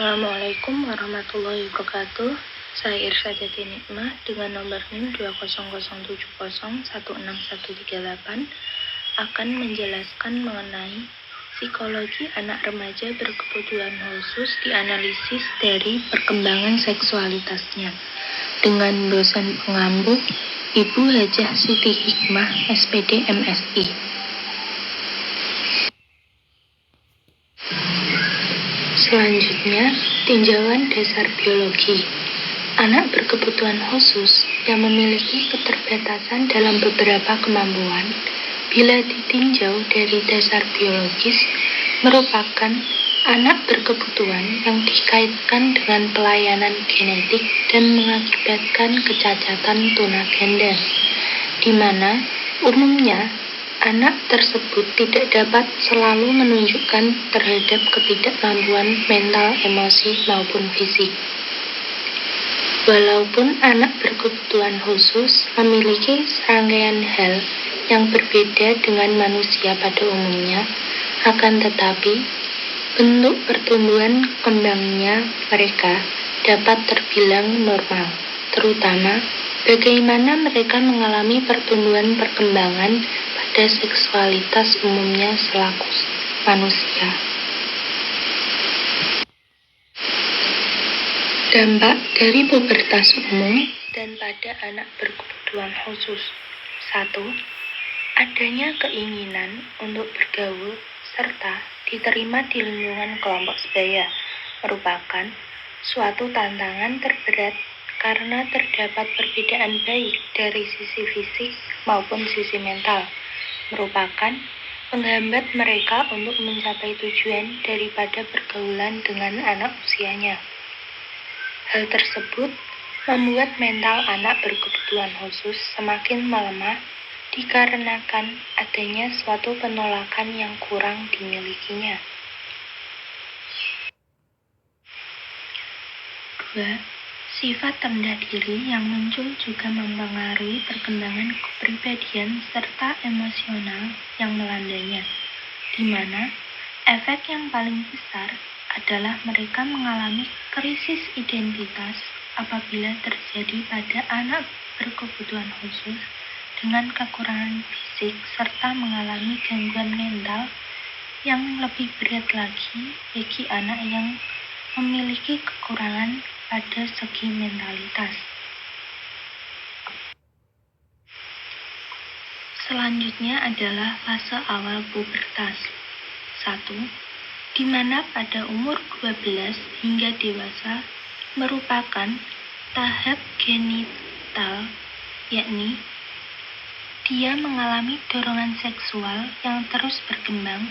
Assalamualaikum warahmatullahi wabarakatuh. Saya Irsa Jati Nikmah dengan nomor NIM 20070161138 akan menjelaskan mengenai psikologi anak remaja berkebutuhan khusus dianalisis dari perkembangan seksualitasnya dengan dosen pengampu Ibu Hajah Siti Hikmah, SPD MSI. Selanjutnya, tinjauan dasar biologi. Anak berkebutuhan khusus yang memiliki keterbatasan dalam beberapa kemampuan, bila ditinjau dari dasar biologis, merupakan anak berkebutuhan yang dikaitkan dengan pelayanan genetik dan mengakibatkan kecacatan tunaganda, di mana umumnya anak tersebut tidak dapat selalu menunjukkan terhadap ketidakmampuan mental, emosi, maupun fisik. Walaupun anak berkebutuhan khusus memiliki serangkaian hal yang berbeda dengan manusia pada umumnya, akan tetapi bentuk pertumbuhan kembangnya mereka dapat terbilang normal, terutama bagaimana mereka mengalami pertumbuhan perkembangan pada seksualitas umumnya selaku manusia. Dampak dari pubertas umum dan pada anak berkebutuhan khusus. 1. Adanya keinginan untuk bergaul serta diterima di lingkungan kelompok sebaya merupakan suatu tantangan terberat karena terdapat perbedaan baik dari sisi fisik maupun sisi mental, merupakan penghambat mereka untuk mencapai tujuan daripada pergaulan dengan anak usianya. Hal tersebut membuat mental anak berkebutuhan khusus semakin melemah dikarenakan adanya suatu penolakan yang kurang dimilikinya. 2. Sifat rendah diri yang muncul juga mempengaruhi perkembangan kepribadian serta emosional yang melandainya, di mana efek yang paling besar adalah mereka mengalami krisis identitas apabila terjadi pada anak berkebutuhan khusus dengan kekurangan fisik serta mengalami gangguan mental yang lebih berat lagi bagi anak yang memiliki kekurangan pada segi mentalitas. Selanjutnya adalah fase awal pubertas. 1. Di mana pada umur 12 hingga dewasa merupakan tahap genital, yakni dia mengalami dorongan seksual yang terus berkembang,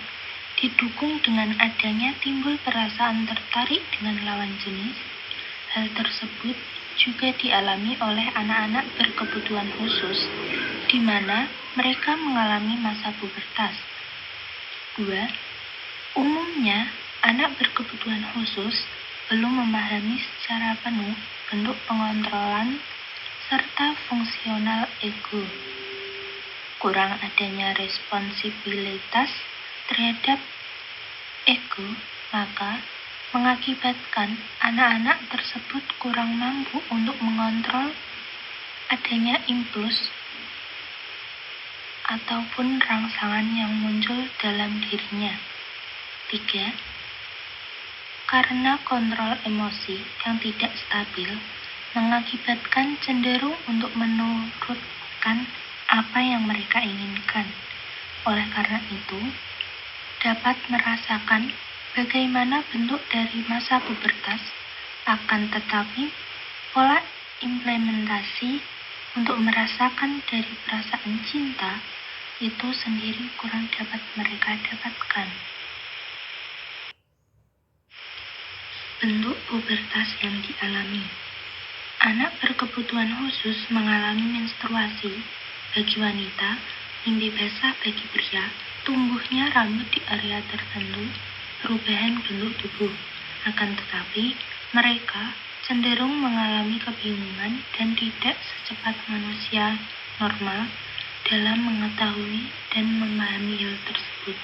didukung dengan adanya timbul perasaan tertarik dengan lawan jenis. Hal tersebut juga dialami oleh anak-anak berkebutuhan khusus, di mana mereka mengalami masa pubertas. 2. Umumnya, anak berkebutuhan khusus belum memahami secara penuh bentuk pengontrolan serta fungsional ego. Kurang adanya responsibilitas terhadap ego, maka mengakibatkan anak-anak tersebut kurang mampu untuk mengontrol adanya impuls ataupun rangsangan yang muncul dalam dirinya. 3. Karena kontrol emosi yang tidak stabil mengakibatkan cenderung untuk menurutkan apa yang mereka inginkan. Oleh karena itu, dapat merasakan bagaimana bentuk dari masa pubertas, akan tetapi pola implementasi untuk merasakan dari perasaan cinta itu sendiri kurang dapat mereka dapatkan. Bentuk pubertas yang dialami. Anak berkebutuhan khusus mengalami menstruasi bagi wanita, mimpi basah bagi pria, tumbuhnya rambut di area tertentu, perubahan bentuk tubuh. Akan tetapi, mereka cenderung mengalami kebingungan dan tidak secepat manusia normal dalam mengetahui dan memahami hal tersebut.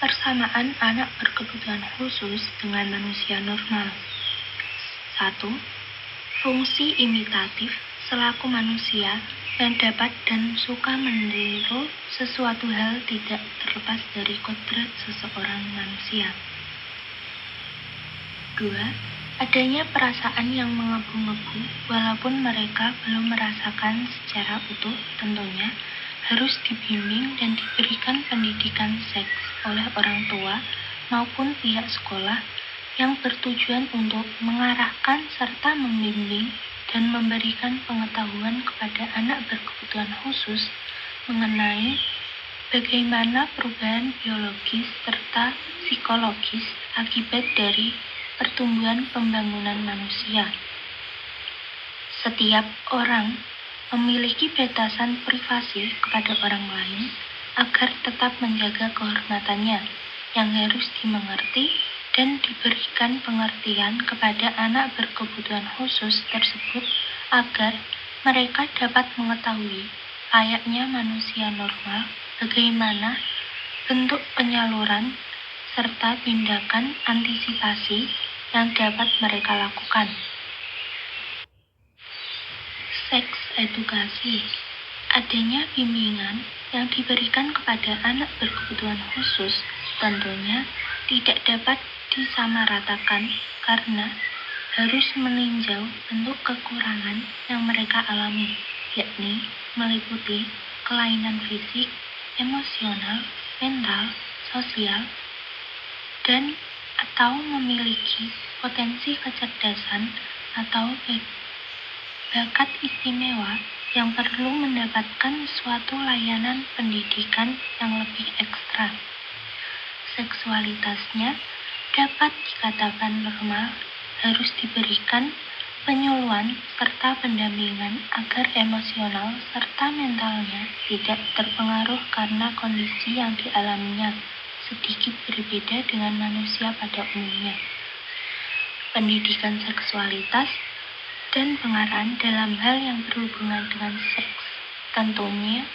Persamaan anak berkebutuhan khusus dengan manusia normal. 1. Fungsi imitatif selaku manusia yang dapat dan suka meniru sesuatu hal tidak terlepas dari kodrat seseorang manusia. 2. Adanya perasaan yang mengebu-ngebu walaupun mereka belum merasakan secara utuh, tentunya harus dibimbing dan diberikan pendidikan seks oleh orang tua maupun pihak sekolah yang bertujuan untuk mengarahkan serta membimbing dan memberikan pengetahuan kepada anak berkebutuhan khusus mengenai bagaimana perubahan biologis serta psikologis akibat dari pertumbuhan pembangunan manusia. Setiap orang memiliki batasan privasi kepada orang lain agar tetap menjaga kehormatannya yang harus dimengerti dan diberikan pengertian kepada anak berkebutuhan khusus tersebut agar mereka dapat mengetahui layaknya manusia normal bagaimana bentuk penyaluran serta tindakan antisipasi yang dapat mereka lakukan. Seks edukasi. Adanya bimbingan yang diberikan kepada anak berkebutuhan khusus tentunya tidak dapat disamaratakan karena harus meninjau bentuk kekurangan yang mereka alami, yakni meliputi kelainan fisik, emosional, mental, sosial, dan atau memiliki potensi kecerdasan atau bakat istimewa yang perlu mendapatkan suatu layanan pendidikan yang lebih ekstra. Seksualitasnya dapat dikatakan normal, harus diberikan penyuluhan serta pendampingan agar emosional serta mentalnya tidak terpengaruh karena kondisi yang dialaminya sedikit berbeda dengan manusia pada umumnya. Pendidikan seksualitas dan pengarahan dalam hal yang berhubungan dengan seks tentunya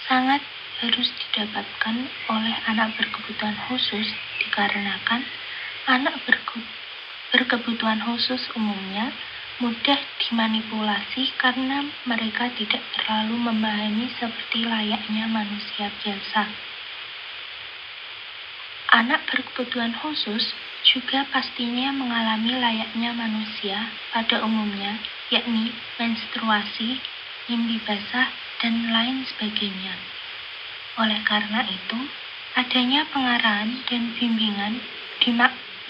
sangat harus didapatkan oleh anak berkebutuhan khusus dikarenakan anak berkebutuhan khusus umumnya mudah dimanipulasi karena mereka tidak terlalu memahami seperti layaknya manusia biasa. Anak berkebutuhan khusus juga pastinya mengalami layaknya manusia pada umumnya, yakni menstruasi, mimpi basah, dan lain sebagainya. Oleh karena itu, adanya pengarahan dan bimbingan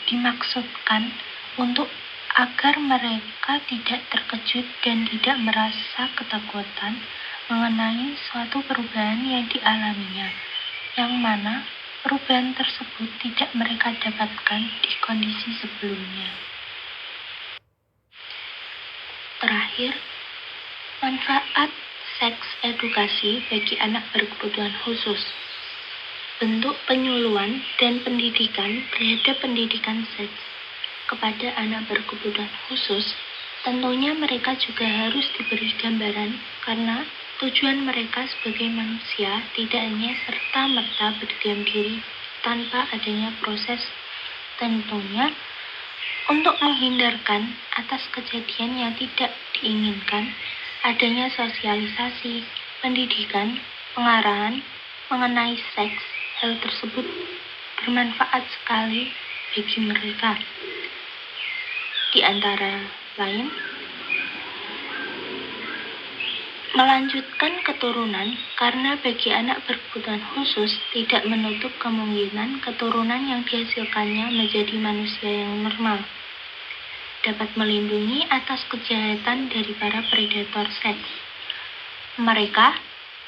dimaksudkan untuk agar mereka tidak terkejut dan tidak merasa ketakutan mengenai suatu perubahan yang dialaminya, yang mana perubahan tersebut tidak mereka dapatkan di kondisi sebelumnya. Terakhir, manfaat seks edukasi bagi anak berkebutuhan khusus. Bentuk penyuluhan dan pendidikan terhadap pendidikan seks kepada anak berkebutuhan khusus, tentunya mereka juga harus diberi gambaran karena tujuan mereka sebagai manusia tidak hanya serta-merta berdiam diri tanpa adanya proses tentunya untuk menghindarkan atas kejadian yang tidak diinginkan, adanya sosialisasi, pendidikan, pengarahan mengenai seks. Hal tersebut bermanfaat sekali bagi mereka. Di antara lain, melanjutkan keturunan karena bagi anak berkebutuhan khusus tidak menutup kemungkinan keturunan yang dihasilkannya menjadi manusia yang normal. Dapat melindungi atas kejahatan dari para predator seks. Mereka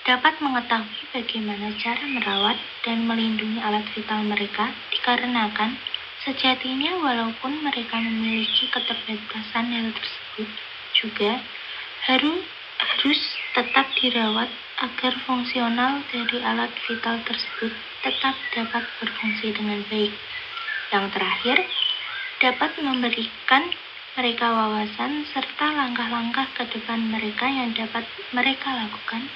dapat mengetahui bagaimana cara merawat dan melindungi alat vital mereka dikarenakan sejatinya walaupun mereka memiliki keterbatasan hal tersebut juga harus tetap dirawat agar fungsional dari alat vital tersebut tetap dapat berfungsi dengan baik. Yang terakhir, dapat memberikan mereka wawasan serta langkah-langkah ke depan mereka yang dapat mereka lakukan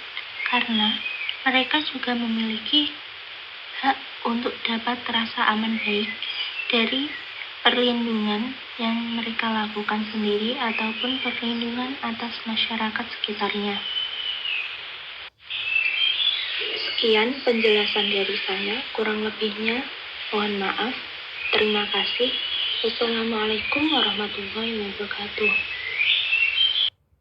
karena mereka juga memiliki hak untuk dapat terasa aman baik dari perlindungan yang mereka lakukan sendiri ataupun perlindungan atas masyarakat sekitarnya. Sekian penjelasan dari saya, kurang lebihnya mohon maaf. Terima kasih. Wassalamualaikum warahmatullahi wabarakatuh.